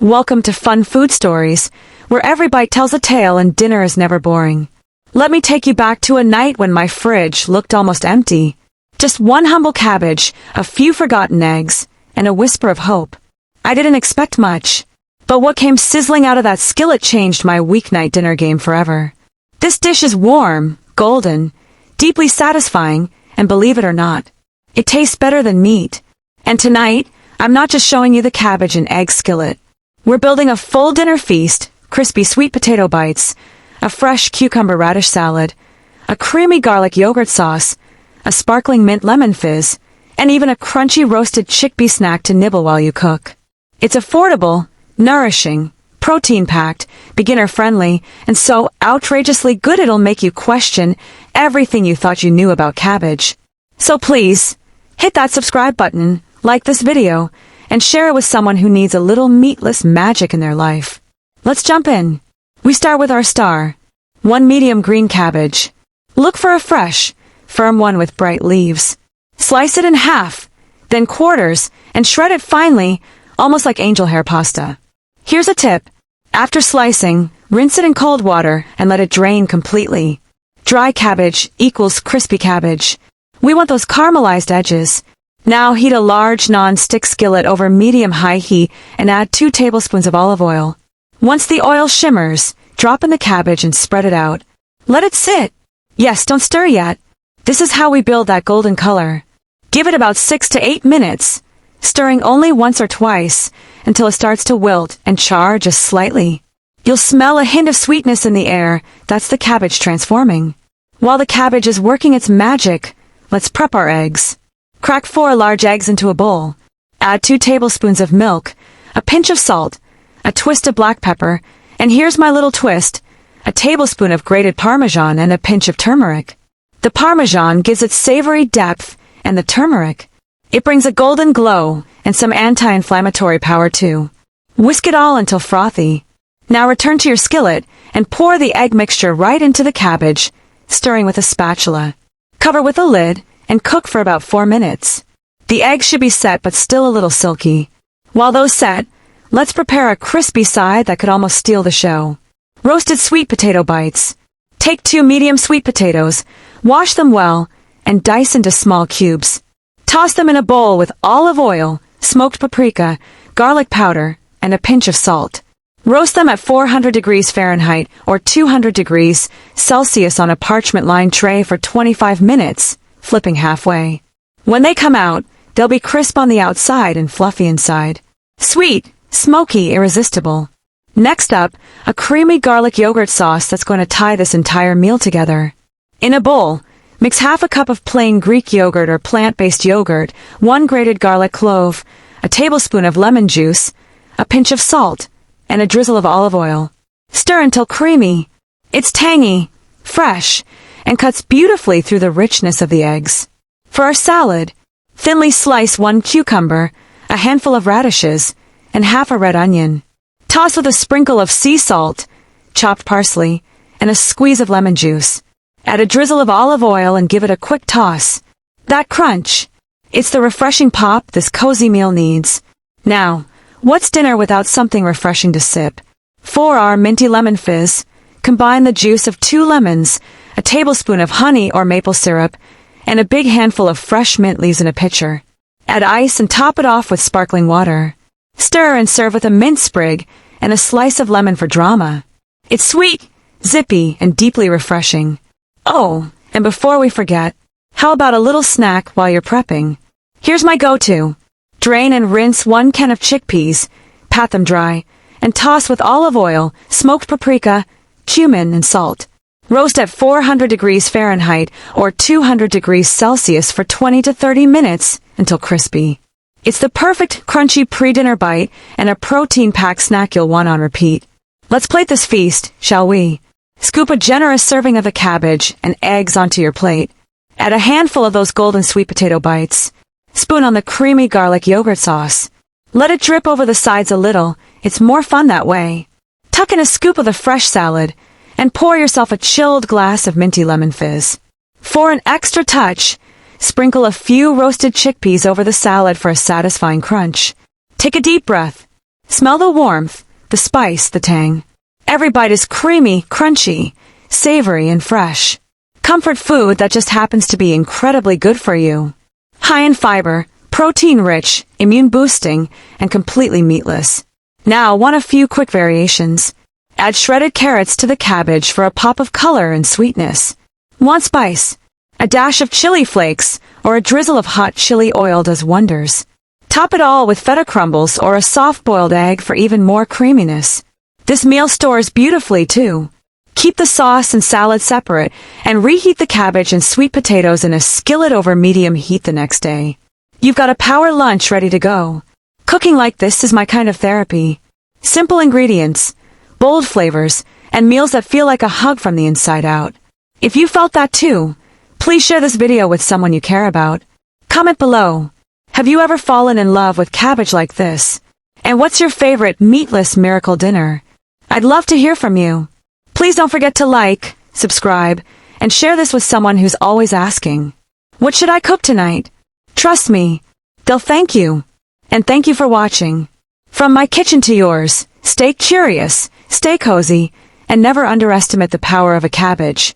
Welcome to Fun Food Stories, where every bite tells a tale and dinner is never boring. Let me take you back to a night when my fridge looked almost empty. Just one humble cabbage, a few forgotten eggs, and a whisper of hope. I didn't expect much, but what came sizzling out of that skillet changed my weeknight dinner game forever. This dish is warm, golden, deeply satisfying, and believe it or not, it tastes better than meat. And tonight, I'm not just showing you the cabbage and egg skillet. We're building a full dinner feast, crispy sweet potato bites, a fresh cucumber-radish salad, a creamy garlic yogurt sauce, a sparkling mint lemon fizz, and even a crunchy roasted chickpea snack to nibble while you cook. It's affordable, nourishing, protein-packed, beginner-friendly, and so outrageously good it'll make you question everything you thought you knew about cabbage. So please, hit that subscribe button, like this video, and share it with someone who needs a little meatless magic in their life. Let's jump in. We start with our star, one medium green cabbage. Look for a fresh, firm one with bright leaves. Slice it in half, then quarters, and shred it finely, almost like angel hair pasta. Here's a tip. After slicing, rinse it in cold water and let it drain completely. Dry cabbage equals crispy cabbage. We want those caramelized edges. Now heat a large non-stick skillet over medium-high heat and add 2 tablespoons of olive oil. Once the oil shimmers, drop in the cabbage and spread it out. Let it sit. Yes, don't stir yet. This is how we build that golden color. Give it about 6 to 8 minutes, stirring only once or twice until it starts to wilt and char just slightly. You'll smell a hint of sweetness in the air. That's the cabbage transforming. While the cabbage is working its magic, let's prep our eggs. Crack 4 large eggs into a bowl. Add 2 tablespoons of milk, a pinch of salt, a twist of black pepper, and here's my little twist, a tablespoon of grated Parmesan and a pinch of turmeric. The Parmesan gives it savory depth, and the turmeric, it brings a golden glow and some anti-inflammatory power too. Whisk it all until frothy. Now return to your skillet and pour the egg mixture right into the cabbage, stirring with a spatula. Cover with a lid and cook for about 4 minutes. The eggs should be set but still a little silky. While those set, let's prepare a crispy side that could almost steal the show. Roasted sweet potato bites. Take 2 medium sweet potatoes, wash them well, and dice into small cubes. Toss them in a bowl with olive oil, smoked paprika, garlic powder, and a pinch of salt. Roast them at 400 degrees Fahrenheit or 200 degrees Celsius on a parchment-lined tray for 25 minutes, flipping halfway. When they come out, they'll be crisp on the outside and fluffy inside. Sweet, smoky, irresistible. Next up, a creamy garlic yogurt sauce that's going to tie this entire meal together. In a bowl, mix half a cup of plain Greek yogurt or plant-based yogurt, 1 grated garlic clove, a tablespoon of lemon juice, a pinch of salt, and a drizzle of olive oil. Stir until creamy. It's tangy, fresh, and cuts beautifully through the richness of the eggs. For our salad, thinly slice 1 cucumber, a handful of radishes, and half a red onion. Toss with a sprinkle of sea salt, chopped parsley, and a squeeze of lemon juice. Add a drizzle of olive oil and give it a quick toss. That crunch, it's the refreshing pop this cozy meal needs. Now, what's dinner without something refreshing to sip? For our minty lemon fizz, combine the juice of 2 lemons, a tablespoon of honey or maple syrup, and a big handful of fresh mint leaves in a pitcher. Add ice and top it off with sparkling water. Stir and serve with a mint sprig and a slice of lemon for drama. It's sweet, zippy, and deeply refreshing. Oh, and before we forget, how about a little snack while you're prepping? Here's my go-to. Drain and rinse 1 can of chickpeas, pat them dry, and toss with olive oil, smoked paprika, cumin, and salt. Roast at 400 degrees Fahrenheit or 200 degrees Celsius for 20 to 30 minutes until crispy. It's the perfect crunchy pre-dinner bite and a protein-packed snack you'll want on repeat. Let's plate this feast, shall we? Scoop a generous serving of the cabbage and eggs onto your plate. Add a handful of those golden sweet potato bites. Spoon on the creamy garlic yogurt sauce. Let it drip over the sides a little. It's more fun that way. Tuck in a scoop of the fresh salad and pour yourself a chilled glass of minty lemon fizz. For an extra touch, sprinkle a few roasted chickpeas over the salad for a satisfying crunch. Take a deep breath. Smell the warmth, the spice, the tang. Every bite is creamy, crunchy, savory, and fresh. Comfort food that just happens to be incredibly good for you. High in fiber, protein-rich, immune-boosting, and completely meatless. Now, want a few quick variations. Add shredded carrots to the cabbage for a pop of color and sweetness. Want spice? A dash of chili flakes or a drizzle of hot chili oil does wonders. Top it all with feta crumbles or a soft-boiled egg for even more creaminess. This meal stores beautifully, too. Keep the sauce and salad separate and reheat the cabbage and sweet potatoes in a skillet over medium heat the next day. You've got a power lunch ready to go. Cooking like this is my kind of therapy. Simple ingredients, bold flavors, and meals that feel like a hug from the inside out. If you felt that too, please share this video with someone you care about. Comment below. Have you ever fallen in love with cabbage like this? And what's your favorite meatless miracle dinner? I'd love to hear from you. Please don't forget to like, subscribe, and share this with someone who's always asking, what should I cook tonight? Trust me, they'll thank you. And thank you for watching. From my kitchen to yours, stay curious, stay cozy, and never underestimate the power of a cabbage.